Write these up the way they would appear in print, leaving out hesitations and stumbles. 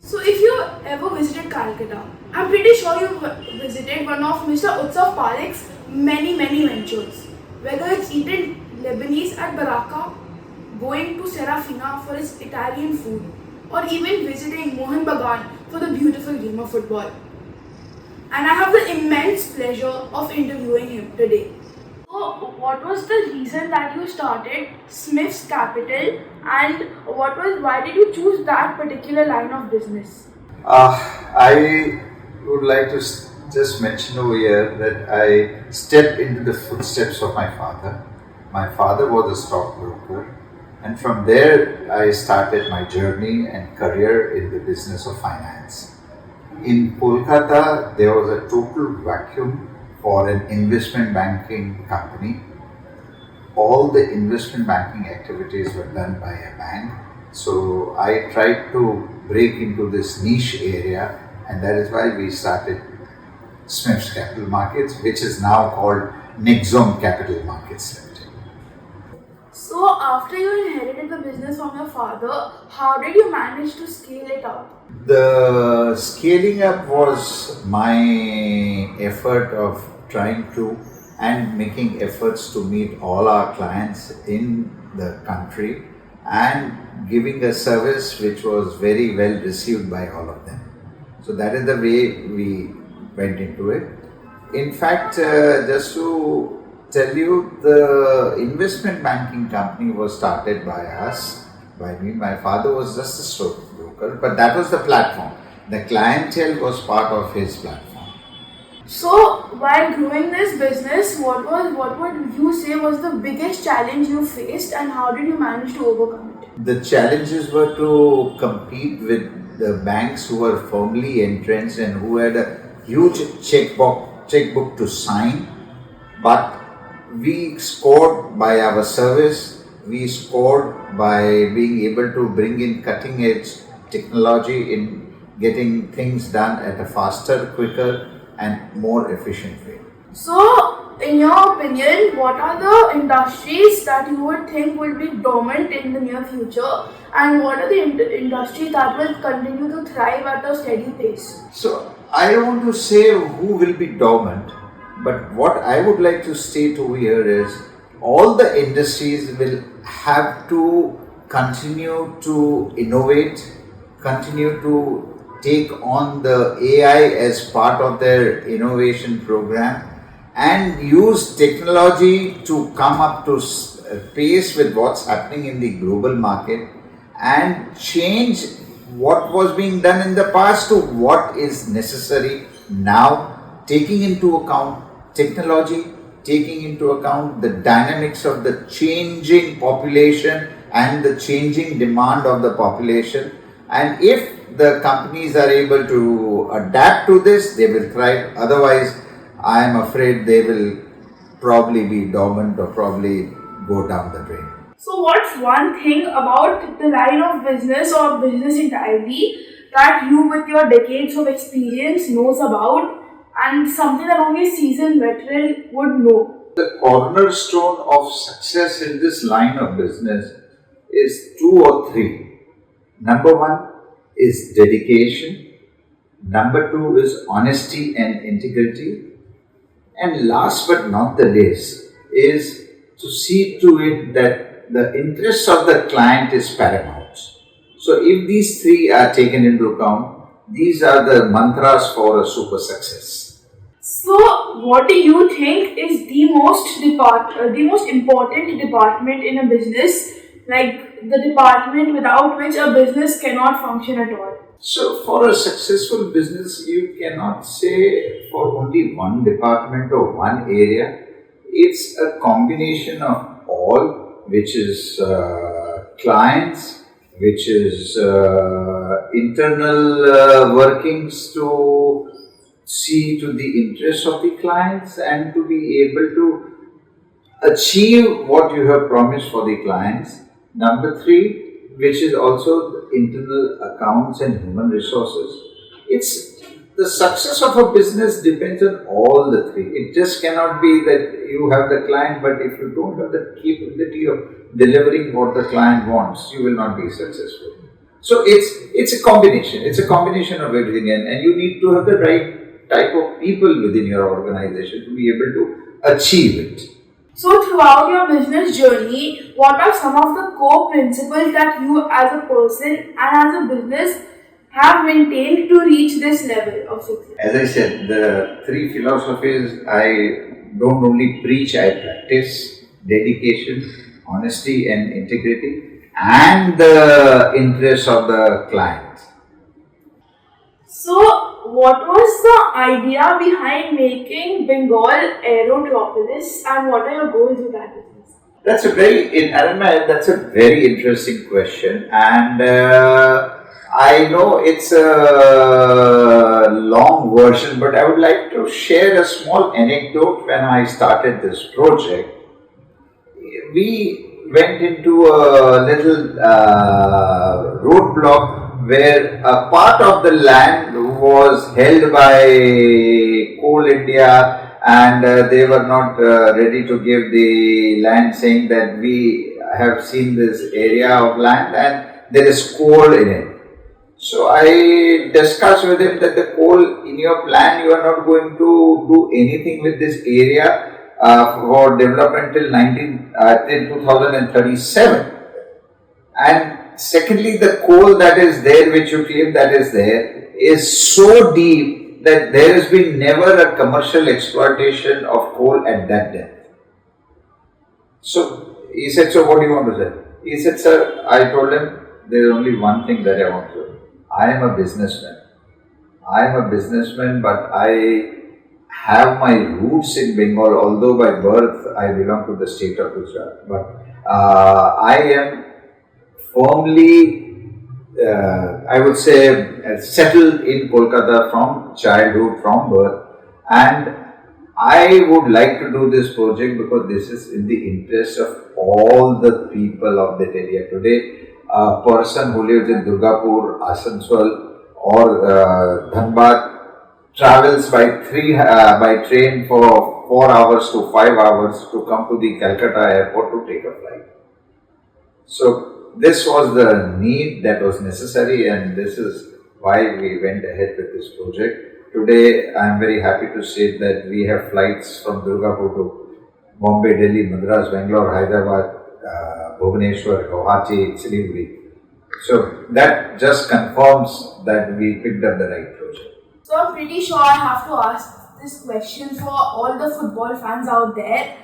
So if you ever visited Calcutta, I'm pretty sure you visited one of Mr. Utsav Parekh's many ventures. Whether it's eating Lebanese at Baraka, going to Serafina for his Italian food, or even visiting Mohan Bagan for the beautiful game of football. And I have the immense pleasure of interviewing him today. So, what was the reason that you started Smith's Capital, and why did you choose that particular line of business? I would like to just mention over here that I stepped into the footsteps of my father. My father was a stockbroker, and from there I started my journey and career in the business of finance. In Kolkata, there was a total vacuum for an investment banking company. All the investment banking activities were done by a bank. So I tried to break into this niche area, and that is why we started Smith's Capital Markets, which is now called Nexome Capital Markets Limited. So, after you inherited the business from your father, how did you manage to scale it up? The scaling up was my effort of trying to and making efforts to meet all our clients in the country and giving a service which was very well received by all of them. So that is the way we went into it. In fact, just to tell you, the investment banking company was started by us, by me. My father was just a stockbroker, but that was the platform. The clientele was part of his platform. So, while growing this business, what would you say was the biggest challenge you faced, and how did you manage to overcome it? The challenges were to compete with the banks who were firmly entrenched and who had a huge checkbook to sign, but we scored by our service, we scored by being able to bring in cutting edge technology in getting things done at a faster, quicker and more efficient way. So, in your opinion, what are the industries that you would think will be dormant in the near future, and what are the industries that will continue to thrive at a steady pace? So, I don't want to say who will be dormant, but what I would like to state over here is all the industries will have to continue to innovate, continue to take on the AI as part of their innovation program and use technology to come up to pace with what's happening in the global market and change what was being done in the past to what is necessary now, taking into account technology, taking into account the dynamics of the changing population and the changing demand of the population. And if the companies are able to adapt to this, they will thrive. Otherwise, I am afraid they will probably be dormant or probably go down the drain. So, what's one thing about the line of business or business entirely that you, with your decades of experience, knows about, and something that only a seasoned veteran would know? The cornerstone of success in this line of business is two or three. Number one is dedication. Number two is honesty and integrity. And last but not the least is to see to it that the interests of the client is paramount. So if these three are taken into account, these are the mantras for a super success. So, what do you think is the most important department in a business, like the department without which a business cannot function at all? So, for a successful business, you cannot say for only one department or one area. It's a combination of all, which is clients, which is internal workings to see to the interests of the clients and to be able to achieve what you have promised for the clients. Number three, which is also the internal accounts and human resources. It's the success of a business depends on all the three. It just cannot be that you have the client, but if you don't have the capability of delivering what the client wants, you will not be successful. So it's a combination. It's a combination of everything, and you need to have the right type of people within your organization to be able to achieve it. So, throughout your business journey, what are some of the core principles that you as a person and as a business have maintained to reach this level of success? As I said, the three philosophies I don't only preach, I practice: dedication, honesty, and integrity, and the interest of the client. So, what was the idea behind making Bengal Aerotropolis and what are your goals with that business? That's a that's a very interesting question, and I know it's a long version, but I would like to share a small anecdote. When I started this project, we went into a little roadblock where a part of the land was held by Coal India, and they were not ready to give the land, saying that we have seen this area of land and there is coal in it. So I discussed with him that the coal in your plan, you are not going to do anything with this area for development till 2037. And secondly, the coal that is there, which you claim that is there, is so deep that there has been never a commercial exploitation of coal at that depth. So he said, so what do you want to say? He said, sir, I told him, there is only one thing that I want to do. I am a businessman. But I have my roots in Bengal, although by birth I belong to the state of Utsav. But I am firmly, I would say, settled in Kolkata from childhood, from birth, and I would like to do this project because this is in the interest of all the people of that area. Today, a person who lives in Durgapur, Asansol, or Dhanbad travels by train for 4 hours to 5 hours to come to the Calcutta airport to take a flight. So this was the need that was necessary, and this is why we went ahead with this project. Today, I am very happy to say that we have flights from Durgapur to Bombay, Delhi, Madras, Bangalore, Hyderabad, Bhubaneswar, Guwahati, Siliguri. So that just confirms that we picked up the right project. So, I'm pretty sure I have to ask this question for all the football fans out there.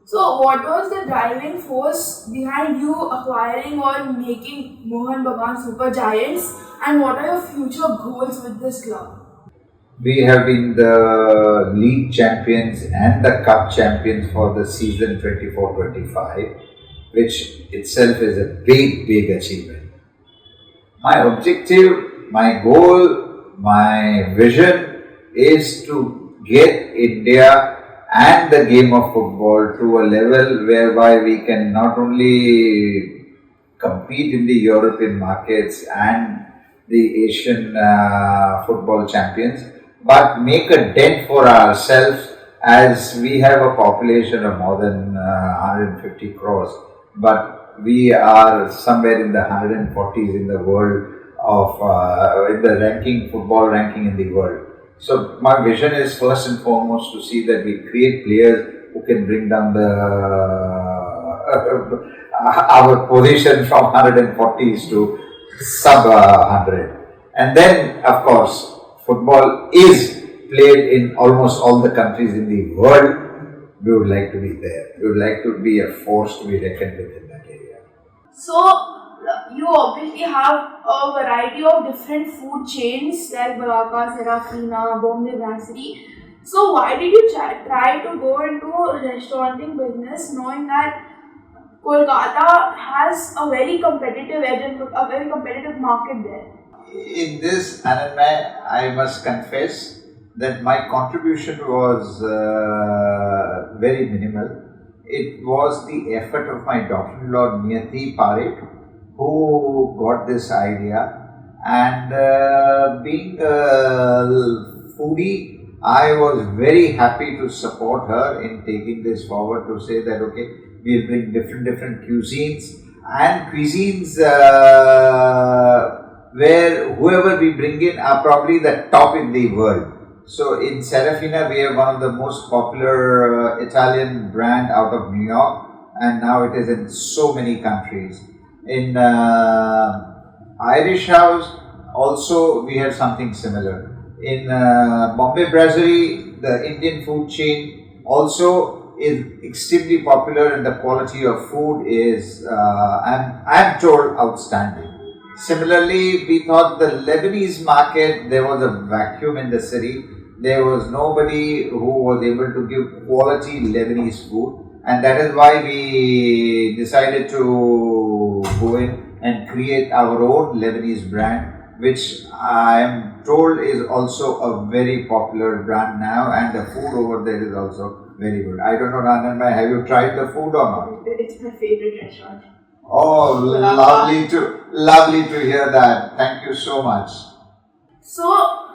So, what was the driving force behind you acquiring or making Mohan Bagan Super Giants, and what are your future goals with this club? We have been the league champions and the cup champions for the season 24-25, which itself is a big achievement. My objective, my goal, my vision is to get India and the game of football to a level whereby we can not only compete in the European markets and the Asian football champions, but make a dent for ourselves, as we have a population of more than 150 crores, but we are somewhere in the 140s in the world of in the football ranking in the world. So my vision is first and foremost to see that we create players who can bring down our position from 140s to sub 100. And then, of course, football is played in almost all the countries in the world. We would like to be there. We would like to be a force to be reckoned with in that area. So, you obviously have a variety of different food chains like Baraka, Serafina, Bombay Brasserie. So, why did you try to go into restauranting business, knowing that Kolkata has a very competitive edge and a very competitive market there? In this, Annanmay, I must confess that my contribution was very minimal. It was the effort of my daughter-in-law, Utsav Parekh, who got this idea, and being a foodie, I was very happy to support her in taking this forward, to say that okay, we'll bring different cuisines and cuisines where whoever we bring in are probably the top in the world. So in Serafina, we have one of the most popular Italian brand out of New York, and now it is in so many countries. In Irish House, also we have something similar. In Bombay Brasserie, the Indian food chain, also is extremely popular, and the quality of food is, I'm told, outstanding. Similarly, we thought the Lebanese market, there was a vacuum in the city. There was nobody who was able to give quality Lebanese food, and that is why we decided to go in and create our own Lebanese brand, which I am told is also a very popular brand now, and the food over there is also very good. I don't know, Annanmay, have you tried the food or not? It's my favorite restaurant. Oh, lovely to hear that. Thank you so much. So,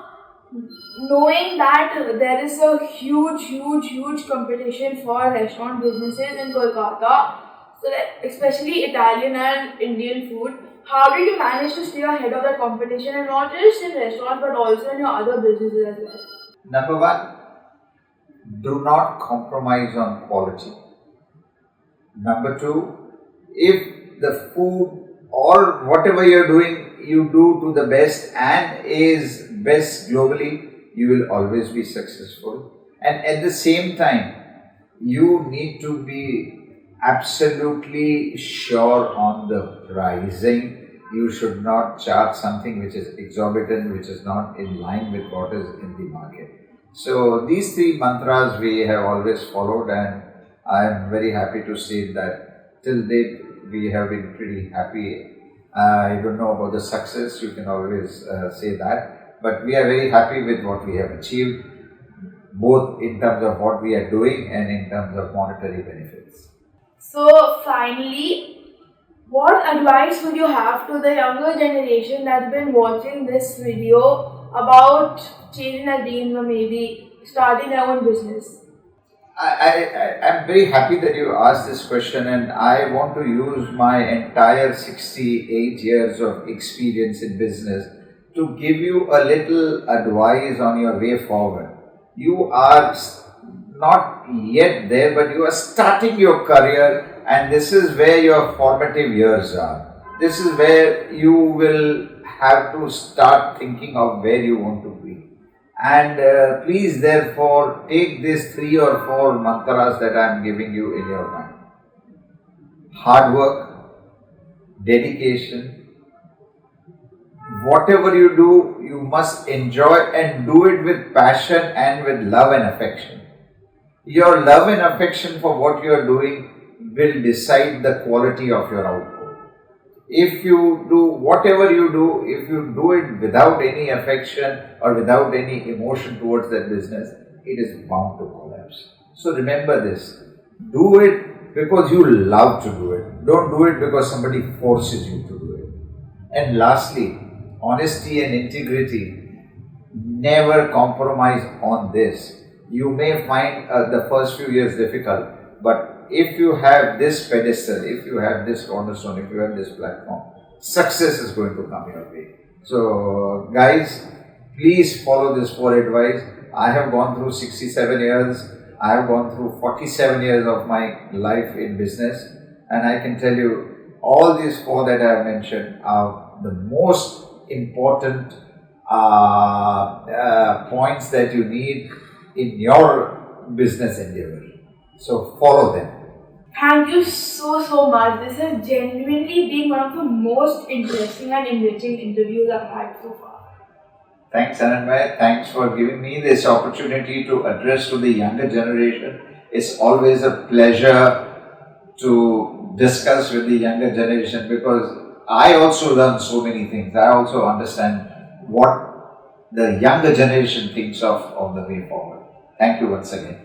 knowing that there is a huge competition for restaurant businesses in Kolkata, so that especially Italian and Indian food, how did you manage to stay ahead of the competition, and not just in restaurants but also in your other businesses as well? Number one, do not compromise on quality. Number two, if the food or whatever you're doing, you do to the best and is best globally, you will always be successful. And at the same time, you need to be absolutely sure on the pricing. You should not charge something which is exorbitant, which is not in line with what is in the market. So these three mantras we have always followed, and I am very happy to say that till date we have been pretty happy. I don't know about the success, you can always say that, but we are very happy with what we have achieved, both in terms of what we are doing and in terms of monetary benefits. So, finally, what advice would you have to the younger generation that's been watching this video about chasing their dreams or maybe starting their own business? I'm very happy that you asked this question, and I want to use my entire 68 years of experience in business to give you a little advice on your way forward. You are not yet there, but you are starting your career, and this is where your formative years are. This is where you will have to start thinking of where you want to be. And please, therefore, take these 3 or 4 mantras that I am giving you in your mind. Hard work, dedication. Whatever you do, you must enjoy and do it with passion and with love and affection. Your love and affection for what you are doing will decide the quality of your output. If you do whatever you do, if you do it without any affection or without any emotion towards that business, it is bound to collapse. So remember this, do it because you love to do it. Don't do it because somebody forces you to do it. And lastly, honesty and integrity. Never compromise on this. You may find the first few years difficult, but if you have this pedestal, if you have this cornerstone, if you have this platform, success is going to come your way. So guys, please follow this 4 advice. I have gone through 67 years. I have gone through 47 years of my life in business, and I can tell you all these 4 that I have mentioned are the most important points that you need in your business endeavor. So follow them. Thank you so much. This has genuinely been one of the most interesting and enriching interviews I've had so far. Thanks, Annanmay. Thanks for giving me this opportunity to address to the younger generation. It's always a pleasure to discuss with the younger generation, because I also learn so many things. I also understand what the younger generation thinks of the way forward. Thank you once again.